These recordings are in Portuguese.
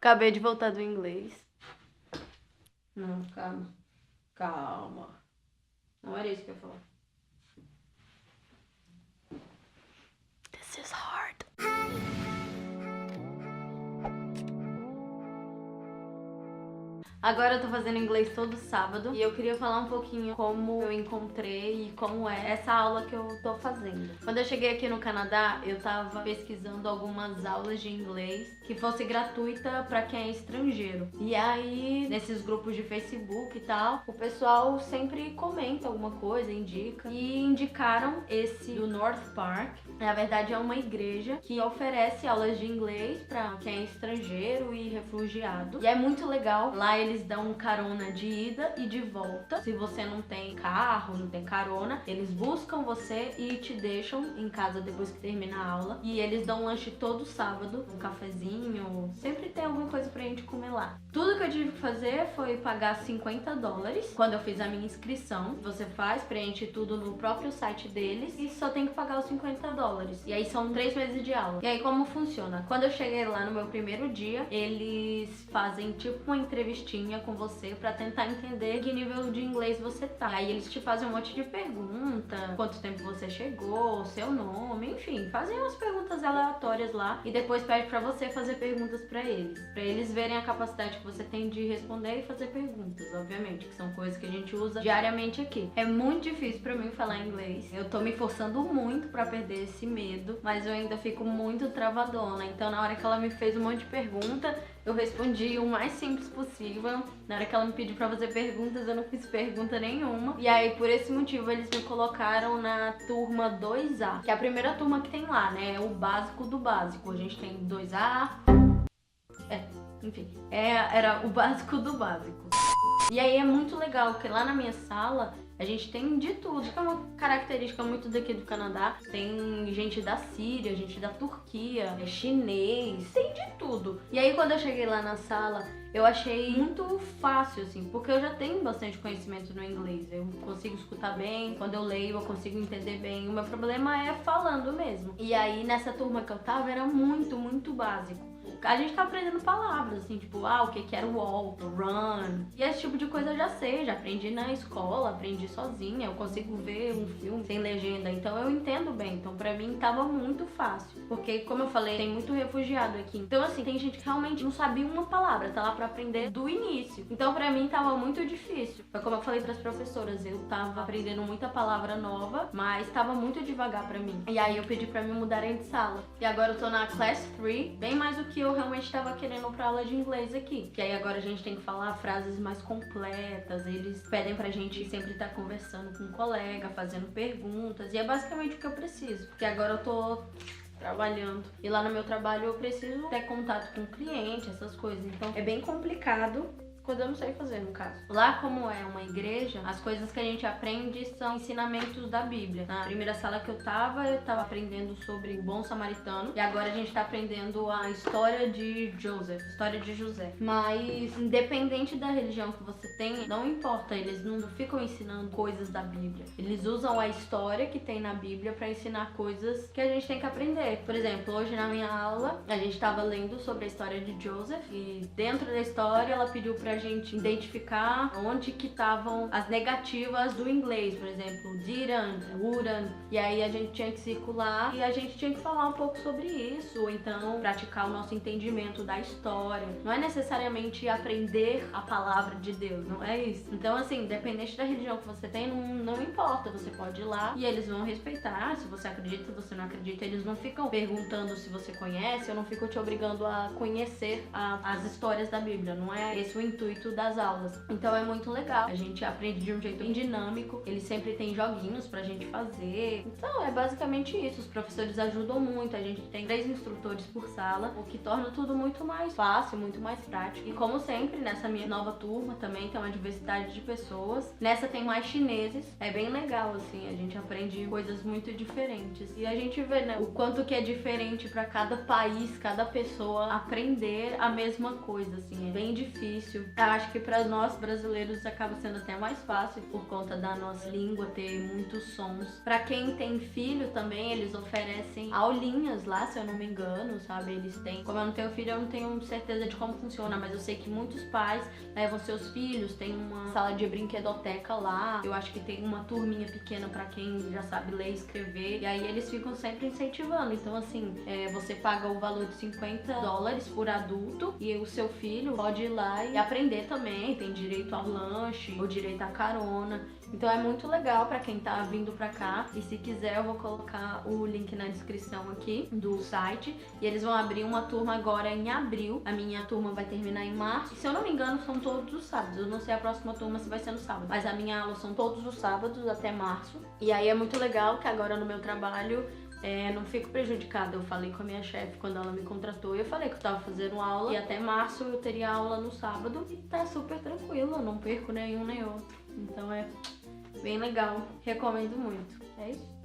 Acabei de voltar do inglês. Não, calma. Calma. Não era isso que eu ia falar. This is hard. Agora eu tô fazendo inglês todo sábado e eu queria falar um pouquinho como eu encontrei e como é essa aula que eu tô fazendo. Quando eu cheguei aqui no Canadá, eu tava pesquisando algumas aulas de inglês que fosse gratuita pra quem é estrangeiro. E aí, nesses grupos de Facebook e tal, o pessoal sempre comenta alguma coisa, indica. E indicaram esse do North Park. Na verdade, é uma igreja que oferece aulas de inglês pra quem é estrangeiro e refugiado. E é muito legal. Lá eles dão carona de ida e de volta. Se você não tem carro, não tem carona, eles buscam você e te deixam em casa depois que termina a aula. E eles dão lanche todo sábado, um cafezinho, sempre tem alguma coisa pra gente comer lá. Tudo que eu tive que fazer foi pagar $50 quando eu fiz a minha inscrição. Você faz, preenche tudo no próprio site deles e só tem que pagar os $50. E aí são 3 meses de aula. E aí como funciona? Quando eu cheguei lá no meu primeiro dia, eles fazem tipo uma entrevistinha com você pra tentar entender que nível de inglês você tá. Aí eles te fazem um monte de pergunta, quanto tempo você chegou, seu nome, enfim, fazem umas perguntas aleatórias lá e depois pede pra você fazer perguntas pra eles verem a capacidade que você tem de responder e fazer perguntas, obviamente, que são coisas que a gente usa diariamente aqui. É muito difícil pra mim falar inglês. Eu tô me forçando muito pra perder esse medo, mas eu ainda fico muito travadona. Então na hora que ela me fez um monte de pergunta, eu respondi o mais simples possível. Na hora que ela me pediu pra fazer perguntas, eu não fiz pergunta nenhuma. E aí, por esse motivo, eles me colocaram na turma 2A, que é a primeira turma que tem lá, né? É o básico do básico. A gente tem 2A... enfim, era o básico do básico. E aí é muito legal, porque lá na minha sala a gente tem de tudo, que é uma característica muito daqui do Canadá. Tem gente da Síria, gente da Turquia, chinês, tem de tudo. E aí quando eu cheguei lá na sala, eu achei muito fácil, assim, porque eu já tenho bastante conhecimento no inglês. Eu consigo escutar bem, quando eu leio eu consigo entender bem. O meu problema é falando mesmo. E aí nessa turma que eu tava era muito básico. A gente tá aprendendo palavras, assim, tipo, o que era walk, run. E esse tipo de coisa eu já sei, já aprendi na escola, aprendi sozinha. Eu consigo ver um filme sem legenda, então eu entendo bem. Então pra mim tava muito fácil. Porque, como eu falei, tem muito refugiado aqui. Então assim, tem gente que realmente não sabia uma palavra, tá lá pra aprender do início. Então pra mim tava muito difícil. Foi como eu falei pras professoras, eu tava aprendendo muita palavra nova, mas tava muito devagar pra mim. E aí eu pedi pra me mudarem de sala. E agora eu tô na Class 3, bem mais do que eu realmente estava querendo pra aula de inglês aqui. Que aí agora a gente tem que falar frases mais completas, eles pedem pra gente sempre estar conversando com um colega, fazendo perguntas, e é basicamente o que eu preciso. Porque agora eu tô trabalhando. E lá no meu trabalho eu preciso ter contato com o cliente, essas coisas. Então é bem complicado quando eu não sei fazer, no caso. Lá, como é uma igreja, as coisas que a gente aprende são ensinamentos da Bíblia. Na primeira sala que eu tava aprendendo sobre o bom samaritano. E agora a gente tá aprendendo a história de Joseph, história de José. Mas, independente da religião que você tem, não importa, eles não ficam ensinando coisas da Bíblia. Eles usam a história que tem na Bíblia pra ensinar coisas que a gente tem que aprender. Por exemplo, hoje na minha aula, a gente tava lendo sobre a história de Joseph. E dentro da história, ela pediu pra gente identificar onde que estavam as negativas do inglês, por exemplo, didn't, wouldn't, e aí a gente tinha que circular e a gente tinha que falar um pouco sobre isso, ou então praticar o nosso entendimento da história. Não é necessariamente aprender a palavra de Deus, não é isso. Então assim, independente da religião que você tem, não importa, você pode ir lá e eles vão respeitar, se você acredita, se você não acredita, eles não ficam perguntando se você conhece, ou não ficam te obrigando a conhecer as histórias da Bíblia, não é esse o intuito das aulas. Então é muito legal. A gente aprende de um jeito bem dinâmico. Eles sempre tem joguinhos pra gente fazer. Então é basicamente isso. Os professores ajudam muito. A gente tem 3 instrutores por sala, o que torna tudo muito mais fácil, muito mais prático. E como sempre, nessa minha nova turma também tem uma diversidade de pessoas. Nessa tem mais chineses. É bem legal, assim. A gente aprende coisas muito diferentes. E a gente vê, né, o quanto que é diferente pra cada país, cada pessoa aprender a mesma coisa, assim. É bem difícil. eu acho que para nós brasileiros acaba sendo até mais fácil por conta da nossa língua ter muitos sons. Para quem tem filho também, eles oferecem aulinhas lá, se eu não me engano, sabe? Eles têm. Como eu não tenho filho, eu não tenho certeza de como funciona, mas eu sei que muitos pais levam seus filhos, tem uma sala de brinquedoteca lá. Eu acho que tem uma turminha pequena para quem já sabe ler e escrever. E aí eles ficam sempre incentivando. Então, assim, você paga o valor de $50 por adulto e o seu filho pode ir lá e aprender também. Tem direito ao lanche ou direito à carona. Então é muito legal pra quem tá vindo pra cá. E se quiser eu vou colocar o link na descrição aqui do site. E eles vão abrir uma turma agora em abril. A minha turma vai terminar em março. E, se eu não me engano, são todos os sábados. Eu não sei a próxima turma se vai ser no sábado, mas a minha aula são todos os sábados até março. E aí é muito legal que agora no meu trabalho não fico prejudicada. Eu falei com a minha chefe quando ela me contratou e eu falei que eu tava fazendo aula e até março eu teria aula no sábado e tá super tranquilo, eu não perco nenhum nem outro. Então é bem legal, recomendo muito. É isso.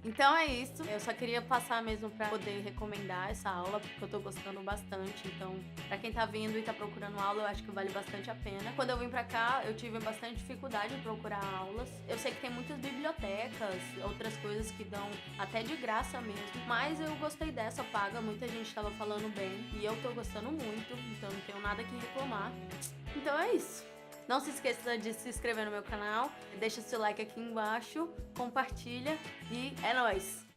Então é isso, eu só queria passar mesmo pra poder recomendar essa aula, porque eu tô gostando bastante. Então, pra quem tá vindo e tá procurando aula, eu acho que vale bastante a pena. Quando eu vim pra cá, eu tive bastante dificuldade em procurar aulas. Eu sei que tem muitas bibliotecas, outras coisas que dão até de graça mesmo, mas eu gostei dessa paga, muita gente tava falando bem, e eu tô gostando muito, então não tenho nada que reclamar. Então é isso. Não se esqueça de se inscrever no meu canal, deixa seu like aqui embaixo, compartilha e é nóis!